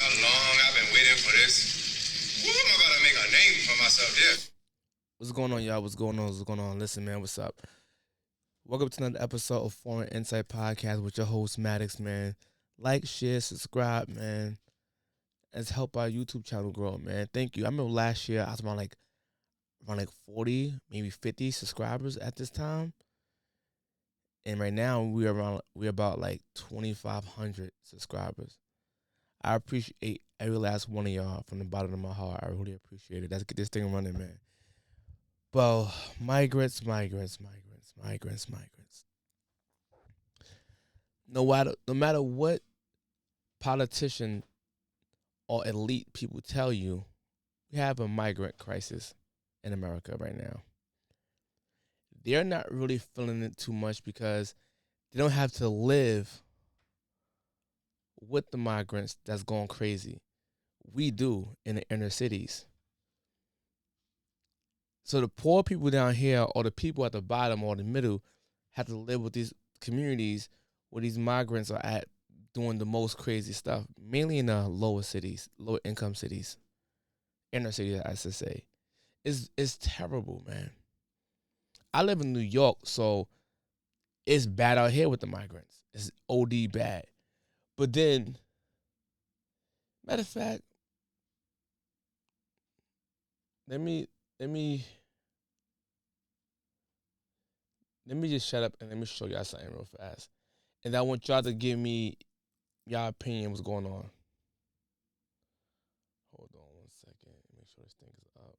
How long I've been waiting for this. Woo, am I gonna make a name for myself here? What's going on, y'all? What's going on? What's going on? Listen, man, what's up? Welcome to another episode of Foreign Insight Podcast with your host, Maddox, man. Like, share, subscribe, man. Let's help our YouTube channel grow, man. Thank you. I remember last year I was around like 40, maybe 50 subscribers at this time. And right now we're about like 2,500 subscribers. I appreciate every last one of y'all from the bottom of my heart. I really appreciate it. Let's get this thing running, man. Well, migrants. No matter what politician or elite people tell you, we have a migrant crisis in America right now. They're not really feeling it too much because they don't have to live with the migrants that's going crazy. We do in the inner cities. So the poor people down here or the people at the bottom or the middle have to live with these communities where these migrants are at doing the most crazy stuff, mainly in the lower cities, lower income cities, inner cities, I should say. It's terrible, man. I live in New York, so it's bad out here with the migrants. It's OD bad. But then, matter of fact, let me just shut up and let me show y'all something real fast. And I want y'all to give me y'all opinion what's going on. Hold on 1 second. Make sure this thing is up.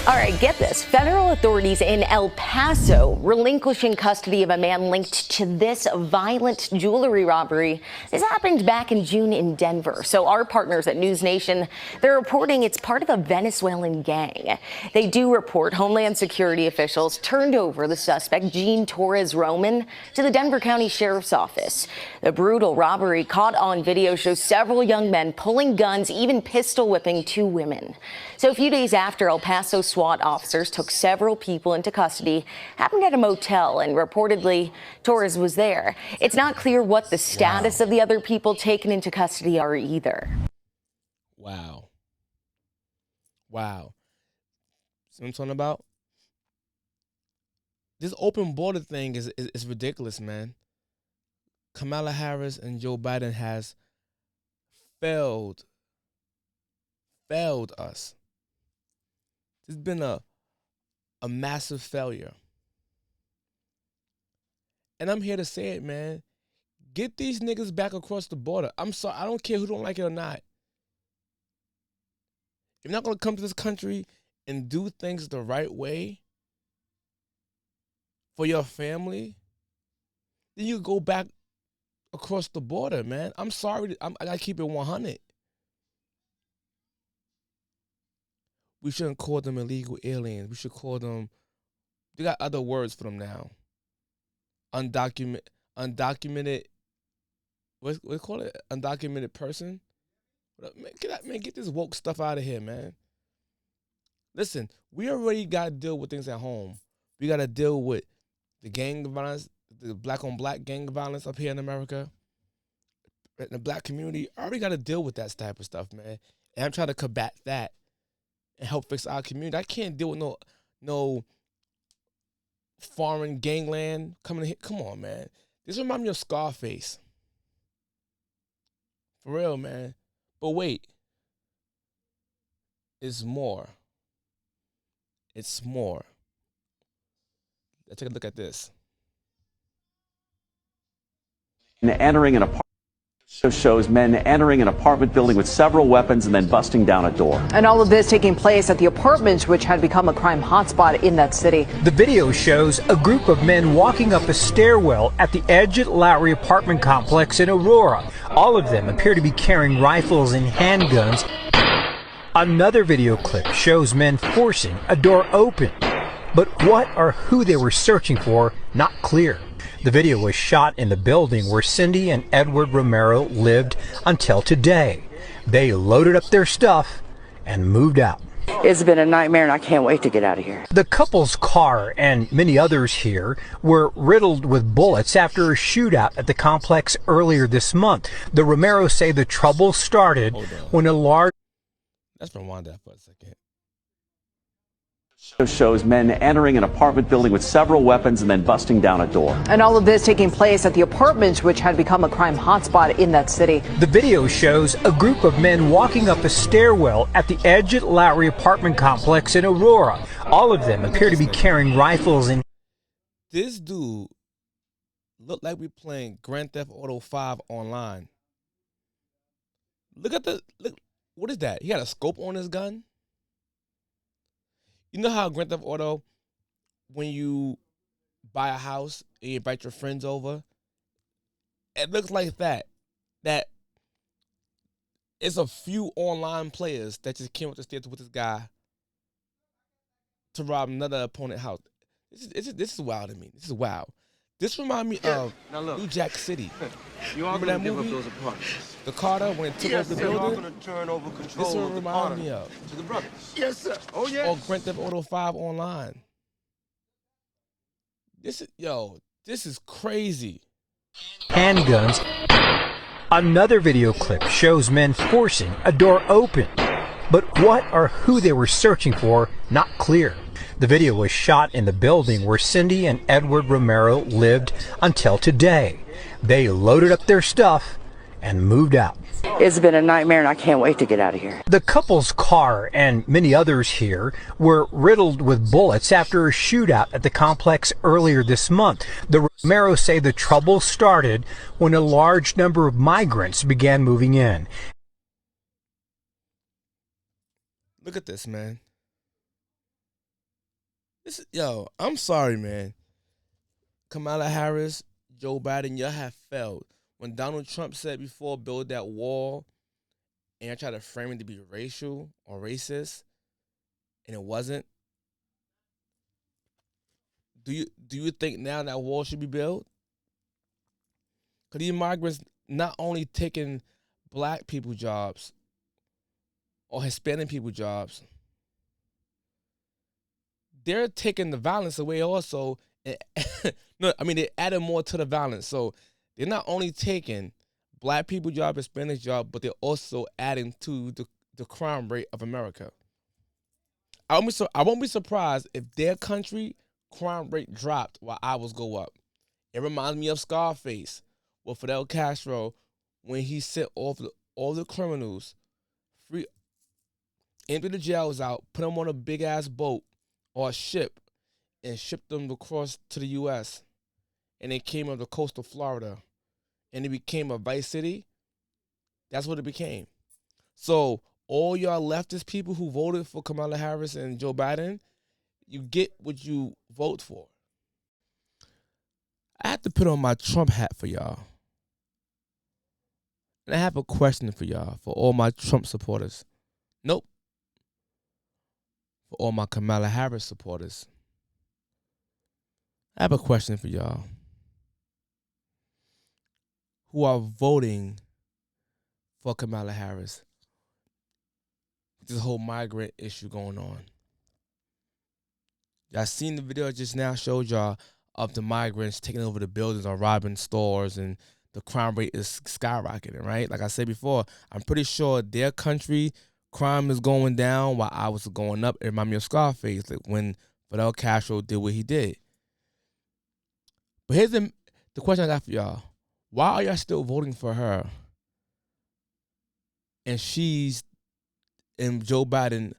All right, get this. Federal authorities in El Paso relinquishing custody of a man linked to this violent jewelry robbery. This happened back in June in Denver. So our partners at News Nation, they're reporting it's part of a Venezuelan gang. They do report Homeland Security officials turned over the suspect, Gene Torres Roman, to the Denver County Sheriff's Office. The brutal robbery caught on video shows several young men pulling guns, even pistol whipping two women. So a few days after El Paso SWAT officers took several people into custody, happened at a motel, and reportedly Torres was there. It's not clear what the status of the other people taken into custody are either. Wow. See what I'm talking about? This open border thing is ridiculous, man. Kamala Harris and Joe Biden has failed us. It's been a massive failure. And I'm here to say it, man. Get these niggas back across the border. I'm sorry. I don't care who don't like it or not. If you're not going to come to this country and do things the right way for your family, then you go back across the border, man. I'm sorry. I got to keep it 100. We shouldn't call them illegal aliens. We should call them, they got other words for them now. Undocumented, what do you call it? Undocumented person? Man, get this woke stuff out of here, man. Listen, we already got to deal with things at home. We got to deal with the gang violence, the black on black gang violence up here in America. In the black community, I already got to deal with that type of stuff, man. And I'm trying to combat that and help fix our community. I can't deal with no foreign gangland coming in here. Come on, man. This reminds me of Scarface. For real, man. But wait. It's more. Let's take a look at this. Entering an apartment shows men entering an apartment building with several weapons and then busting down a door. And all of this taking place at the apartments, which had become a crime hotspot in that city. The video shows a group of men walking up a stairwell at the Edge Lowry apartment complex in Aurora. All of them appear to be carrying rifles and handguns. Another video clip shows men forcing a door open. But what or who they were searching for, not clear. The video was shot in the building where Cindy and Edward Romero lived until today. They loaded up their stuff and moved out. It's been a nightmare, and I can't wait to get out of here. The couple's car and many others here were riddled with bullets after a shootout at the complex earlier this month. The Romeros say the trouble started when a large... Let's rewind that for a second. Shows men entering an apartment building with several weapons and then busting down a door. And all of this taking place at the apartments, which had become a crime hotspot in that city. The video shows a group of men walking up a stairwell at the Edge Lowry apartment complex in Aurora. All of them appear to be carrying rifles and... This dude looked like we playing Grand Theft Auto 5 online. Look, what is that? He had a scope on his gun? You know how Grand Theft Auto, when you buy a house and you invite your friends over, it looks like that. That it's a few online players that just came up the stairs with this guy to rob another opponent house. This is wild to me. This is wild. This reminds me of New Jack City. You are Remember going that to give movie? up those apartments. The Carter, when it took over the You are building? going to turn over This control is what of it the reminds Carter me of. to the brothers. Yes, sir. Oh, yeah. Or Grand Theft Auto 5 online. This is crazy. handguns. Another video clip shows men forcing a door open. But what or who they were searching for, not clear. The video was shot in the building where Cindy and Edward Romero lived until today. They loaded up their stuff and moved out. It's been a nightmare, and I can't wait to get out of here. The couple's car and many others here were riddled with bullets after a shootout at the complex earlier this month. The Romeros say the trouble started when a large number of migrants began moving in. Look at this, man. I'm sorry, man. Kamala Harris, Joe Biden, y'all have failed. When Donald Trump said before, build that wall, and I tried to frame it to be racial or racist, and it wasn't. Do you think now that wall should be built? Because these migrants not only taking black people jobs or Hispanic people jobs, they're taking the violence away also. No, I mean, they're adding more to the violence. So they're not only taking black people job, Hispanic job, but they're also adding to the crime rate of America. I won't be surprised if their country crime rate dropped while ours go up. It reminds me of Scarface with Fidel Castro when he sent all the criminals free, empty the jails out, put them on a big ass boat or a ship, and shipped them across to the U.S. And they came on the coast of Florida, and it became a vice city. That's what it became. So all y'all leftist people who voted for Kamala Harris and Joe Biden, you get what you vote for. I have to put on my Trump hat for y'all. And I have a question for y'all, for all my Trump supporters. Nope. For all my Kamala Harris supporters. I have a question for y'all who are voting for Kamala Harris. This whole migrant issue going on. Y'all seen the video I just now showed y'all of the migrants taking over the buildings or robbing stores, and the crime rate is skyrocketing, right? Like I said before, I'm pretty sure their country crime is going down while ours is going up. It reminds me of Scarface, like when Fidel Castro did what he did. But here's the question I got for y'all. Why are y'all still voting for her? And she's and Joe Biden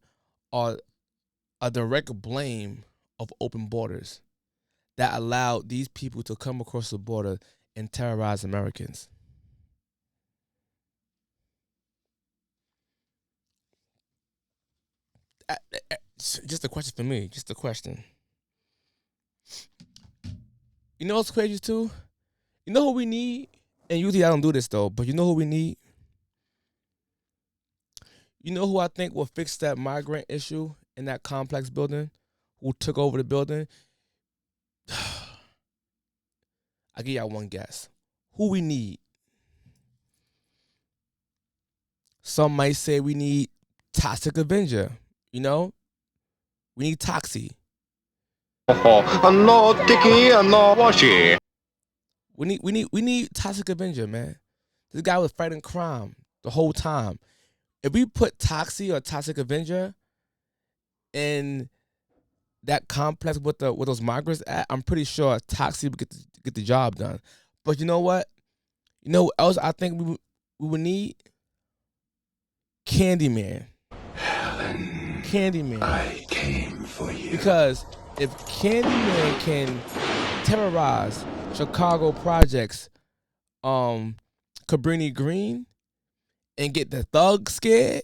are a direct blame of open borders that allowed these people to come across the border and terrorize Americans. Just a question for me. Just a question. You know what's crazy too? You know who we need? And usually I don't do this though, but you know who we need? You know who I think will fix that migrant issue in that complex building? Who took over the building? I'll give y'all one guess. Who we need? Some might say we need Toxic Avenger. You know, we need Toxie. No Tiki, no Washi. We need Toxic Avenger, man. This guy was fighting crime the whole time. If we put Toxie or Toxic Avenger in that complex with those migrants at, I'm pretty sure Toxie would get the job done. But you know what? You know what else I think we would need? Candyman. Candyman. I came for you. Because if Candyman can terrorize Chicago projects, Cabrini Green, and get the thugs scared,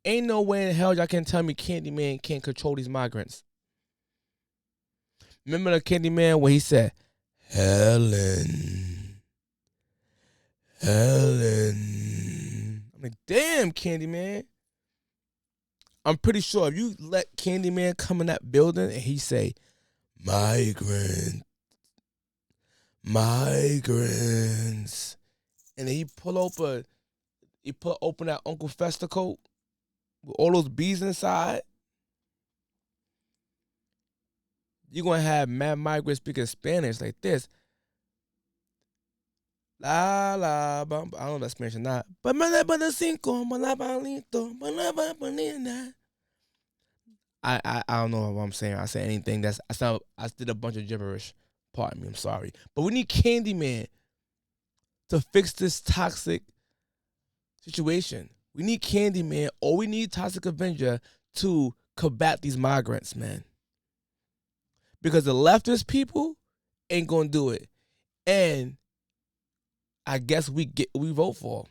ain't no way in hell y'all can tell me Candyman can't control these migrants. Remember the Candyman where he said, Helen. I'm like, damn, Candyman. I'm pretty sure if you let Candyman come in that building and he say, migrants, and then he open that Uncle Fester coat with all those bees inside, you're gonna have mad migrants speaking Spanish like this. La la, bum. I don't know if that's Spanish or not. But I don't know what I'm saying. I said anything I did a bunch of gibberish. Pardon me, I'm sorry. But we need Candyman to fix this toxic situation. We need Candyman or we need Toxic Avenger to combat these migrants, man. Because the leftist people ain't gonna do it. And I guess we vote for.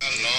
Hello.